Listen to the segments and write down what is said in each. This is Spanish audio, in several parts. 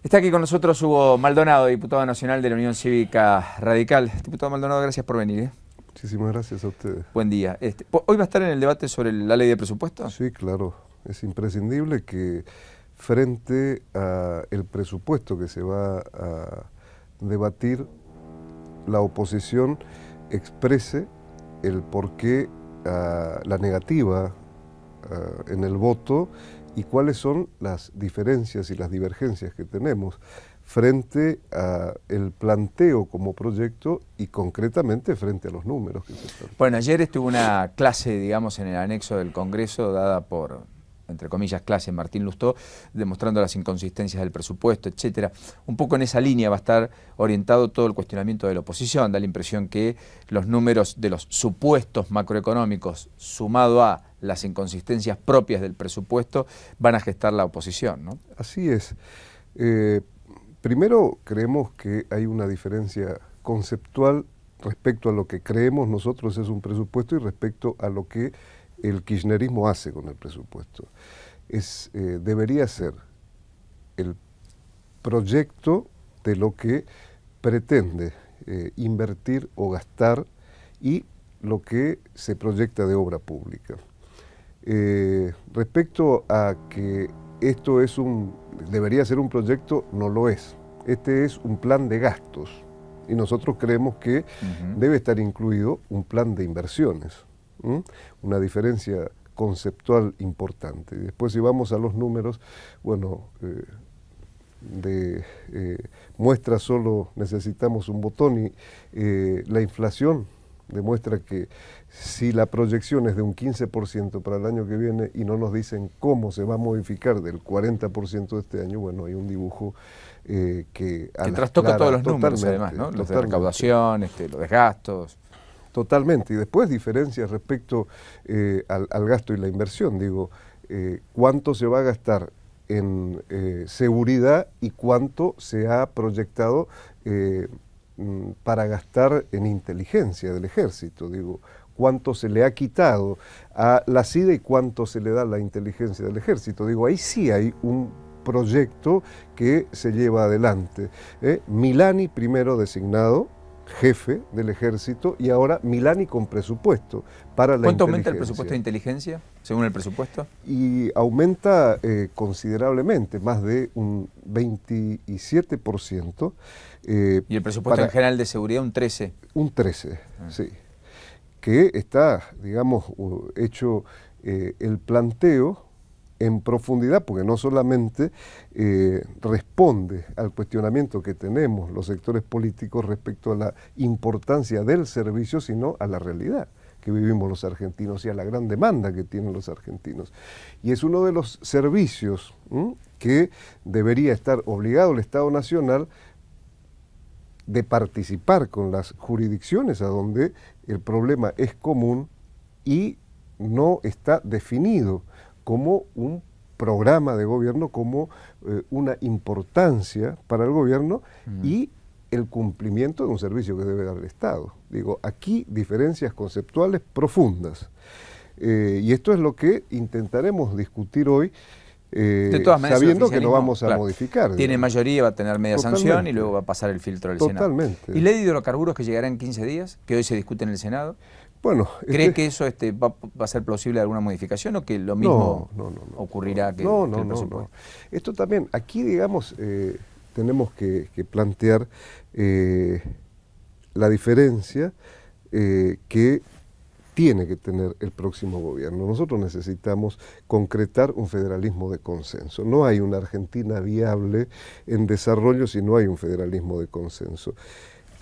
Está aquí con nosotros Hugo Maldonado, diputado nacional de la Unión Cívica Radical. Diputado Maldonado, gracias por venir. Muchísimas gracias a ustedes. Buen día. ¿Hoy va a estar en el debate sobre la ley de presupuesto? Sí, claro. Es imprescindible que frente al presupuesto que se va a debatir, la oposición exprese el porqué la negativa en el voto y cuáles son las diferencias y las divergencias que tenemos frente al planteo como proyecto y concretamente frente a los números que se están. Bueno, ayer estuvo una clase, digamos, en el anexo del Congreso dada por, entre comillas, clase Martín Lustó, demostrando las inconsistencias del presupuesto, etcétera. Un poco en esa línea va a estar orientado todo el cuestionamiento de la oposición. Da la impresión que los números de los supuestos macroeconómicos, sumado a las inconsistencias propias del presupuesto, van a gestar la oposición, ¿no? Así es. Primero, creemos que hay una diferencia conceptual respecto a lo que creemos nosotros es un presupuesto y respecto a lo que el kirchnerismo hace con el presupuesto. Debería ser el proyecto de lo que pretende invertir o gastar y lo que se proyecta de obra pública. Respecto a que esto debería ser un proyecto, no lo es. Este es un plan de gastos y nosotros creemos que debe estar incluido un plan de inversiones. Una diferencia conceptual importante. Y después, si vamos a los números, bueno, de muestra solo necesitamos un botón y la inflación demuestra que si la proyección es de un 15% para el año que viene y no nos dicen cómo se va a modificar del 40% de este año, bueno, hay un dibujo que trastoca todos los números además, ¿no? Los de recaudación, los de gastos. Totalmente. Y después diferencias respecto al gasto y la inversión. Digo, cuánto se va a gastar en seguridad y cuánto se ha proyectado para gastar en inteligencia del ejército. Digo, cuánto se le ha quitado a la SIDA y cuánto se le da a la inteligencia del ejército. Digo, ahí sí hay un proyecto que se lleva adelante. Milani primero designado jefe del ejército y ahora Milani con presupuesto para la inteligencia. ¿Cuánto aumenta el presupuesto de inteligencia según el presupuesto? Y aumenta considerablemente, más de un 27%. ¿Y el presupuesto en general de seguridad un 13%? Un 13%, sí. Que está, digamos, hecho el planteo en profundidad, porque no solamente responde al cuestionamiento que tenemos los sectores políticos respecto a la importancia del servicio, sino a la realidad que vivimos los argentinos y a la gran demanda que tienen los argentinos. Y es uno de los servicios que debería estar obligado el Estado Nacional de participar con las jurisdicciones a donde el problema es común y no está definido como un programa de gobierno, como una importancia para el gobierno y el cumplimiento de un servicio que debe dar el Estado. Digo, aquí diferencias conceptuales profundas. Y esto es lo que intentaremos discutir hoy, de todas maneras, sabiendo que no vamos a modificar. Tiene mayoría, va a tener media sanción y luego va a pasar el filtro del Senado. ¿Y ley de hidrocarburos que llegará en 15 días, que hoy se discute en el Senado? Bueno, ¿Cree que eso va a ser plausible alguna modificación o que lo mismo ocurrirá que el presupuesto? No. Esto también, aquí digamos, tenemos que plantear la diferencia que tiene que tener el próximo gobierno. Nosotros necesitamos concretar un federalismo de consenso. No hay una Argentina viable en desarrollo si no hay un federalismo de consenso.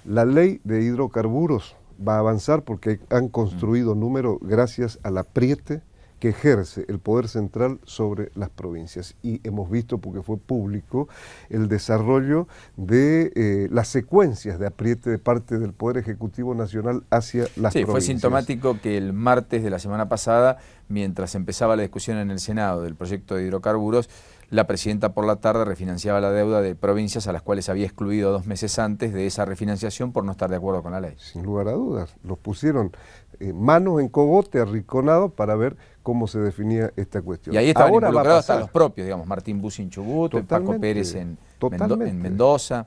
La ley de hidrocarburos va a avanzar porque han construido número gracias al apriete que ejerce el poder central sobre las provincias. Y hemos visto, porque fue público, el desarrollo de las secuencias de apriete de parte del Poder Ejecutivo Nacional hacia las provincias. Sí, fue sintomático que el martes de la semana pasada mientras empezaba la discusión en el Senado del proyecto de hidrocarburos, la presidenta por la tarde refinanciaba la deuda de provincias a las cuales había excluido 2 meses antes de esa refinanciación por no estar de acuerdo con la ley. Sin lugar a dudas, los pusieron manos en cogote, arrinconados para ver cómo se definía esta cuestión. Y ahí estaban involucrados hasta los propios, digamos, Martín Bussi en Chubut, Paco Pérez en Mendoza.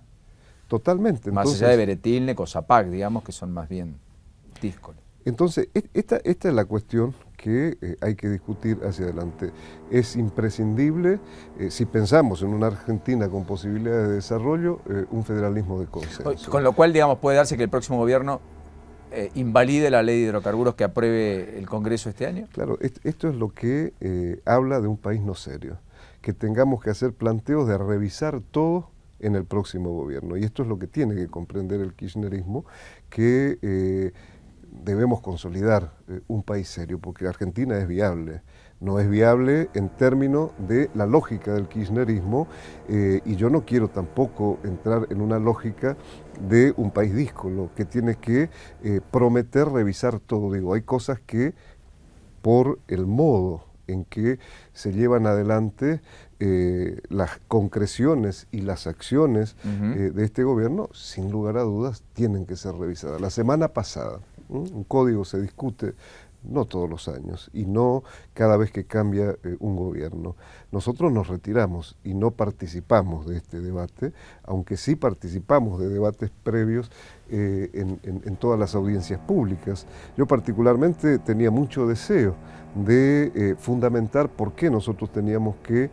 Totalmente. Más allá de Beretilne, Cosapac, digamos, que son más bien díscolos. Entonces, esta es la cuestión que hay que discutir hacia adelante. Es imprescindible, si pensamos en una Argentina con posibilidades de desarrollo, un federalismo de consenso. Con lo cual, digamos, puede darse que el próximo gobierno invalide la ley de hidrocarburos que apruebe el Congreso este año. Claro, esto es lo que habla de un país no serio, que tengamos que hacer planteos de revisar todo en el próximo gobierno. Y esto es lo que tiene que comprender el kirchnerismo, que debemos consolidar un país serio, porque Argentina es viable. No es viable en términos de la lógica del kirchnerismo, y yo no quiero tampoco entrar en una lógica de un país díscolo, que tiene que prometer revisar todo. Digo, hay cosas que por el modo en que se llevan adelante las concreciones y las acciones de este gobierno, sin lugar a dudas, tienen que ser revisadas. La semana pasada, un código se discute no todos los años y no cada vez que cambia un gobierno. Nosotros nos retiramos y no participamos de este debate, aunque sí participamos de debates previos en todas las audiencias públicas. Yo particularmente tenía mucho deseo de fundamentar por qué nosotros teníamos que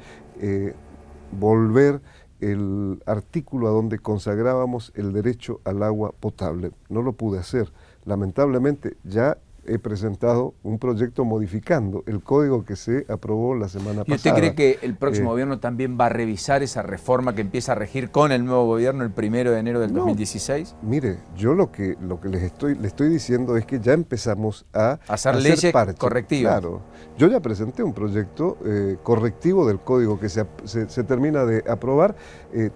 volver el artículo a donde consagrábamos el derecho al agua potable. No lo pude hacer. Lamentablemente ya he presentado un proyecto modificando el código que se aprobó la semana pasada. ¿Y usted cree que el próximo gobierno también va a revisar esa reforma que empieza a regir con el nuevo gobierno el 1 de enero del 2016? Mire, yo lo que le estoy diciendo es que ya empezamos a hacer leyes correctivas. Claro, yo ya presenté un proyecto correctivo del código que se termina de aprobar,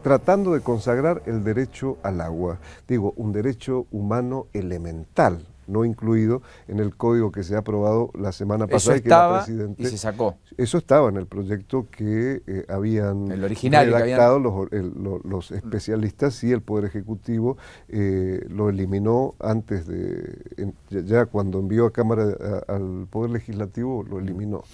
tratando de consagrar el derecho al agua. Digo, un derecho humano elemental, no incluido en el código que se ha aprobado la semana pasada. Eso estaba y se sacó. Eso estaba en el proyecto que habían redactado los especialistas, y el Poder Ejecutivo lo eliminó antes de, ya cuando envió a Cámara al Poder Legislativo, lo eliminó.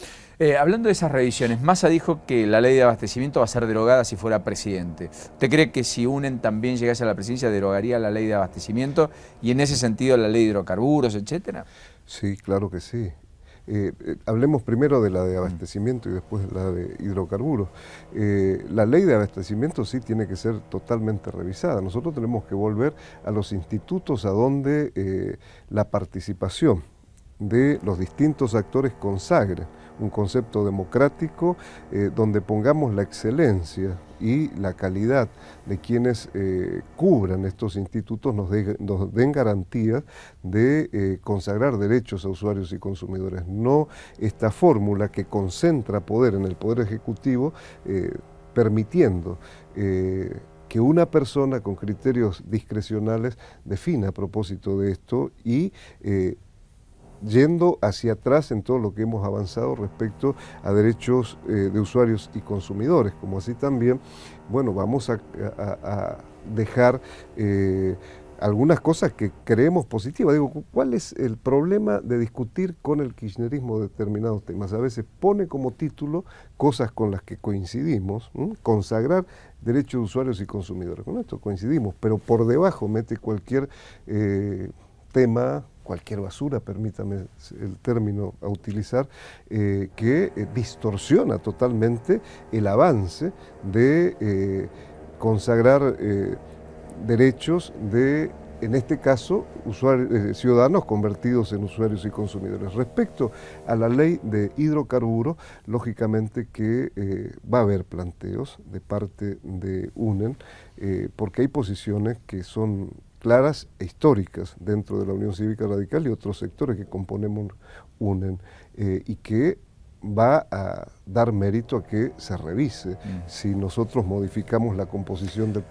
Hablando de esas revisiones, Massa dijo que la ley de abastecimiento va a ser derogada si fuera presidente. ¿Usted cree que si UNEN también llegase a la presidencia derogaría la ley de abastecimiento y en ese sentido la ley de hidrocarburos, etcétera? Sí, claro que sí. Hablemos primero de la de abastecimiento y después de la de hidrocarburos. La ley de abastecimiento sí tiene que ser totalmente revisada. Nosotros tenemos que volver a los institutos a donde la participación de los distintos actores consagre un concepto democrático donde pongamos la excelencia y la calidad de quienes cubran estos institutos, nos den garantías de consagrar derechos a usuarios y consumidores. No esta fórmula que concentra poder en el Poder Ejecutivo, permitiendo que una persona con criterios discrecionales defina a propósito de esto y yendo hacia atrás en todo lo que hemos avanzado respecto a derechos de usuarios y consumidores, como así también, bueno, vamos a dejar algunas cosas que creemos positivas. Digo, ¿cuál es el problema de discutir con el kirchnerismo determinados temas? A veces pone como título cosas con las que coincidimos, consagrar derechos de usuarios y consumidores. Con esto coincidimos, pero por debajo mete cualquier tema, cualquier basura, permítame el término a utilizar, que distorsiona totalmente el avance de consagrar derechos de, en este caso, ciudadanos convertidos en usuarios y consumidores. Respecto a la ley de hidrocarburos, lógicamente que va a haber planteos de parte de UNEN, porque hay posiciones que son claras e históricas dentro de la Unión Cívica Radical y otros sectores que componemos UNEN, y que va a dar mérito a que se revise si nosotros modificamos la composición del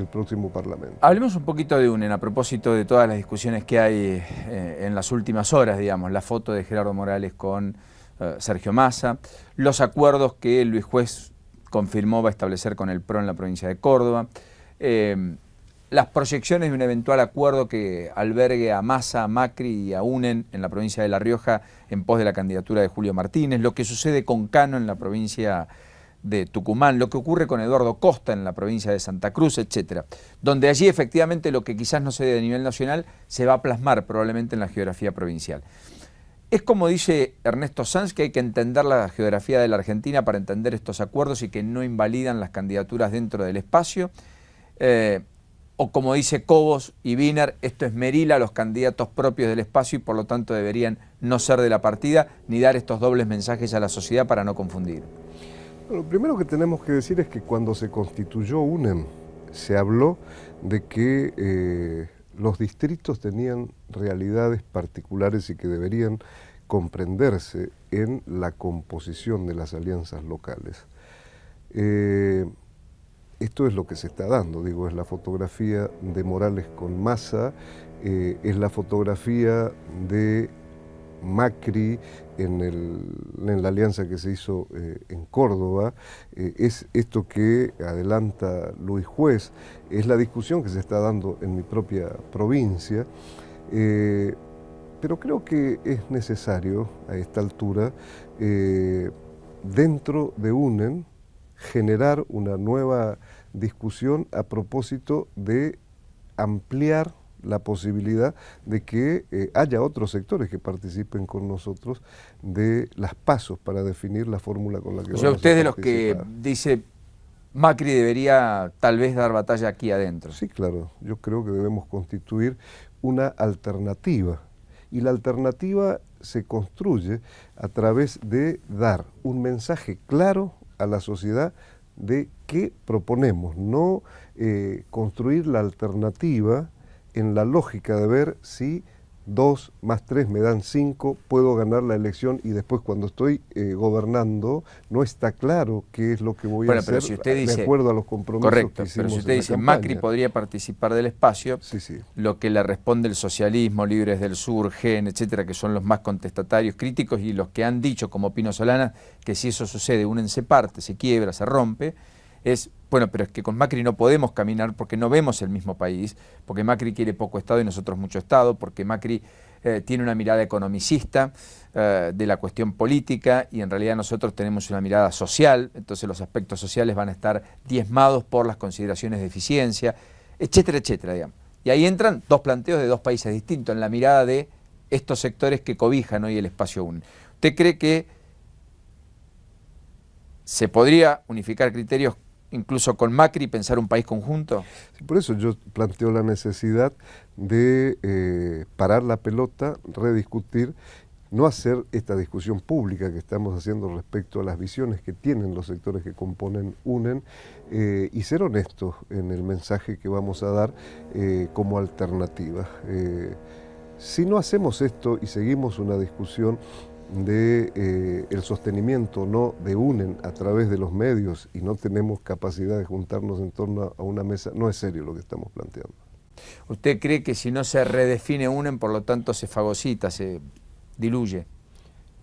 próximo Parlamento. Hablemos un poquito de UNEN a propósito de todas las discusiones que hay en las últimas horas, digamos, la foto de Gerardo Morales con Sergio Massa, los acuerdos que Luis Juez confirmó va a establecer con el PRO en la provincia de Córdoba, las proyecciones de un eventual acuerdo que albergue a Massa, a Macri y a UNEN en la provincia de La Rioja en pos de la candidatura de Julio Martínez, lo que sucede con Cano en la provincia de Tucumán, lo que ocurre con Eduardo Costa en la provincia de Santa Cruz, etcétera, donde allí efectivamente lo que quizás no se dé a nivel nacional se va a plasmar probablemente en la geografía provincial. Es como dice Ernesto Sanz, que hay que entender la geografía de la Argentina para entender estos acuerdos y que no invalidan las candidaturas dentro del espacio, o como dice Cobos y Wiener, esto esmerila a los candidatos propios del espacio y por lo tanto deberían no ser de la partida ni dar estos dobles mensajes a la sociedad para no confundir. Lo primero que tenemos que decir es que cuando se constituyó UNEM se habló de que los distritos tenían realidades particulares y que deberían comprenderse en la composición de las alianzas locales. Esto es lo que se está dando, digo, es la fotografía de Morales con Massa, es la fotografía de Macri en la alianza que se hizo en Córdoba, es esto que adelanta Luis Juez, es la discusión que se está dando en mi propia provincia, pero creo que es necesario a esta altura, dentro de UNEN, generar una nueva discusión a propósito de ampliar la posibilidad de que haya otros sectores que participen con nosotros de las pasos para definir la fórmula con la que vamos a participar. Usted de los que dice Macri debería tal vez dar batalla aquí adentro. Sí, claro, yo creo que debemos constituir una alternativa y la alternativa se construye a través de dar un mensaje claro a la sociedad de qué proponemos, no construir la alternativa en la lógica de ver si 2 más 3 me dan 5, puedo ganar la elección y después cuando estoy gobernando no está claro qué es lo que voy a hacer pero si usted dice, de acuerdo a los compromisos correcto, que hicimos. Pero si usted dice campaña. Macri podría participar del espacio, sí. Lo que le responde el socialismo, Libres del Sur, GEN, etcétera, que son los más contestatarios, críticos y los que han dicho, como Pino Solana, que si eso sucede, UNEN se parte, se quiebra, se rompe, es, bueno, pero es que con Macri no podemos caminar porque no vemos el mismo país, porque Macri quiere poco Estado y nosotros mucho Estado, porque Macri tiene una mirada economicista de la cuestión política y en realidad nosotros tenemos una mirada social, entonces los aspectos sociales van a estar diezmados por las consideraciones de eficiencia, etcétera, etcétera, digamos. Y ahí entran dos planteos de dos países distintos en la mirada de estos sectores que cobijan hoy el espacio UNEN. ¿Usted cree que se podría unificar criterios incluso con Macri, pensar un país conjunto? Sí, por eso yo planteo la necesidad de parar la pelota, rediscutir, no hacer esta discusión pública que estamos haciendo respecto a las visiones que tienen los sectores que componen UNEN y ser honestos en el mensaje que vamos a dar como alternativa. Si no hacemos esto y seguimos una discusión de el sostenimiento no de UNEN a través de los medios y no tenemos capacidad de juntarnos en torno a una mesa, no es serio lo que estamos planteando. ¿Usted cree que si no se redefine UNEN, por lo tanto se fagocita, se diluye?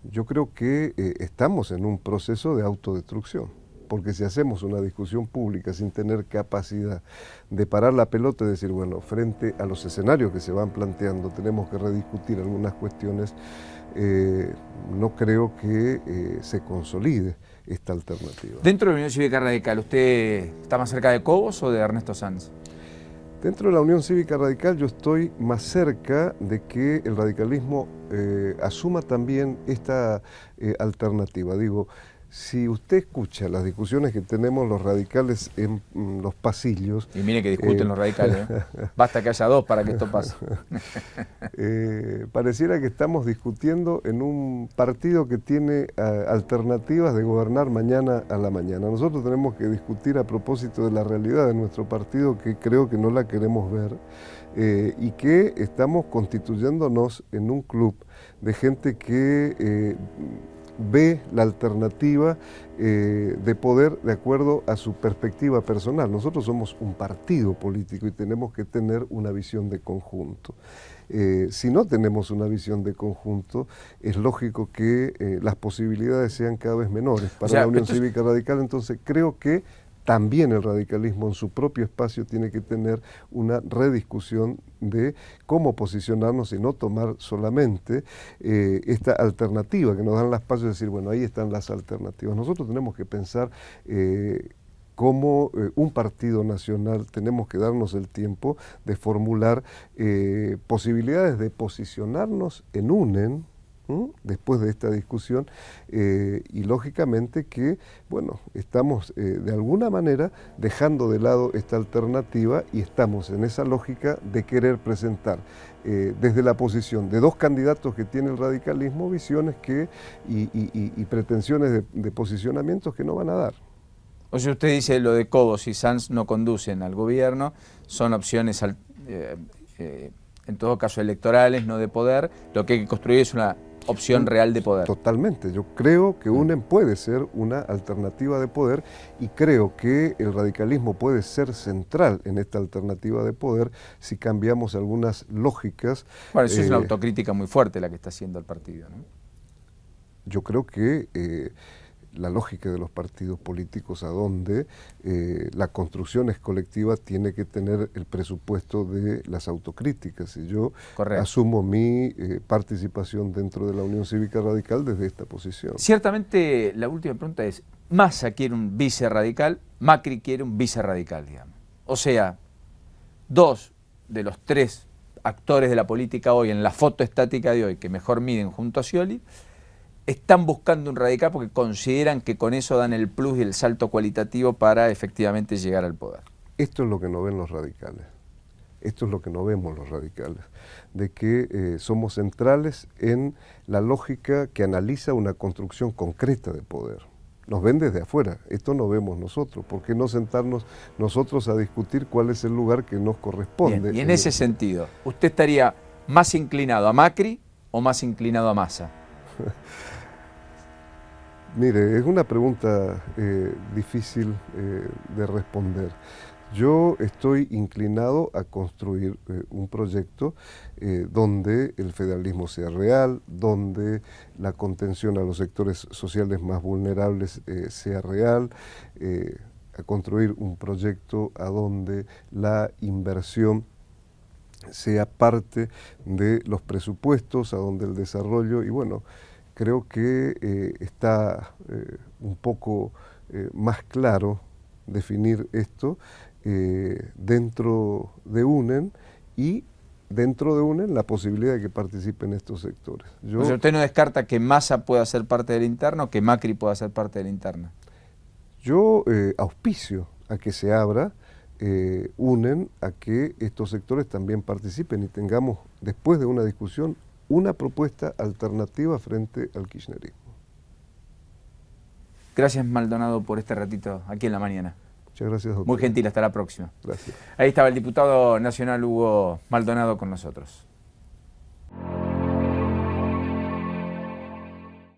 Yo creo que estamos en un proceso de autodestrucción, porque si hacemos una discusión pública sin tener capacidad de parar la pelota y decir, bueno, frente a los escenarios que se van planteando, tenemos que rediscutir algunas cuestiones, no creo que se consolide esta alternativa. Dentro de la Unión Cívica Radical, ¿usted está más cerca de Cobos o de Ernesto Sanz? Dentro de la Unión Cívica Radical yo estoy más cerca de que el radicalismo asuma también esta alternativa. Digo, si usted escucha las discusiones que tenemos los radicales en los pasillos... Y mire que discuten los radicales, basta que haya dos para que esto pase. Pareciera que estamos discutiendo en un partido que tiene alternativas de gobernar mañana a la mañana. Nosotros tenemos que discutir a propósito de la realidad de nuestro partido, que creo que no la queremos ver, y que estamos constituyéndonos en un club de gente que ve la alternativa de poder de acuerdo a su perspectiva personal. Nosotros somos un partido político y tenemos que tener una visión de conjunto. Si no tenemos una visión de conjunto, es lógico que las posibilidades sean cada vez menores para la Unión Cívica Radical. Entonces creo que también el radicalismo en su propio espacio tiene que tener una rediscusión de cómo posicionarnos y no tomar solamente esta alternativa que nos dan las pasos y decir, bueno, ahí están las alternativas. Nosotros tenemos que pensar como un partido nacional tenemos que darnos el tiempo de formular posibilidades de posicionarnos en UNEN, después de esta discusión, y lógicamente que, bueno, estamos de alguna manera dejando de lado esta alternativa y estamos en esa lógica de querer presentar desde la posición de dos candidatos que tiene el radicalismo visiones y pretensiones de posicionamientos que no van a dar. O sea, usted dice lo de Cobos y Sanz no conducen al gobierno, son opciones en todo caso electorales, no de poder, lo que hay que construir es una opción real de poder. Totalmente, yo creo que UNEN puede ser una alternativa de poder y creo que el radicalismo puede ser central en esta alternativa de poder si cambiamos algunas lógicas. Bueno, eso es una autocrítica muy fuerte la que está haciendo el partido, ¿no? Yo creo que la lógica de los partidos políticos a donde la construcción es colectiva tiene que tener el presupuesto de las autocríticas y yo asumo mi participación dentro de la Unión Cívica Radical desde esta posición. Ciertamente la última pregunta es, Massa quiere un vicerradical, Macri quiere un vicerradical, digamos. O sea, dos de los tres actores de la política hoy en la foto estática de hoy que mejor miden junto a Scioli están buscando un radical porque consideran que con eso dan el plus y el salto cualitativo para efectivamente llegar al poder. Esto es lo que no ven los radicales, esto es lo que no vemos los radicales, de que somos centrales en la lógica que analiza una construcción concreta de poder. Nos ven desde afuera, esto no vemos nosotros, ¿por qué no sentarnos nosotros a discutir cuál es el lugar que nos corresponde? Bien, y en ese sentido, ¿usted estaría más inclinado a Macri o más inclinado a Massa? Mire, es una pregunta difícil de responder. Yo estoy inclinado a construir un proyecto donde el federalismo sea real, donde la contención a los sectores sociales más vulnerables sea real, a construir un proyecto a donde la inversión sea parte de los presupuestos, a donde el desarrollo, y bueno, creo que está un poco más claro definir esto dentro de UNEN y dentro de UNEN la posibilidad de que participen estos sectores. O sea, ¿usted no descarta que Massa pueda ser parte de la interna o que Macri pueda ser parte de la interna? Yo auspicio a que se abra UNEN, a que estos sectores también participen y tengamos, después de una discusión, una propuesta alternativa frente al kirchnerismo. Gracias, Maldonado, por este ratito aquí en la mañana. Muchas gracias, doctor. Muy gentil, hasta la próxima. Gracias. Ahí estaba el diputado nacional Hugo Maldonado con nosotros.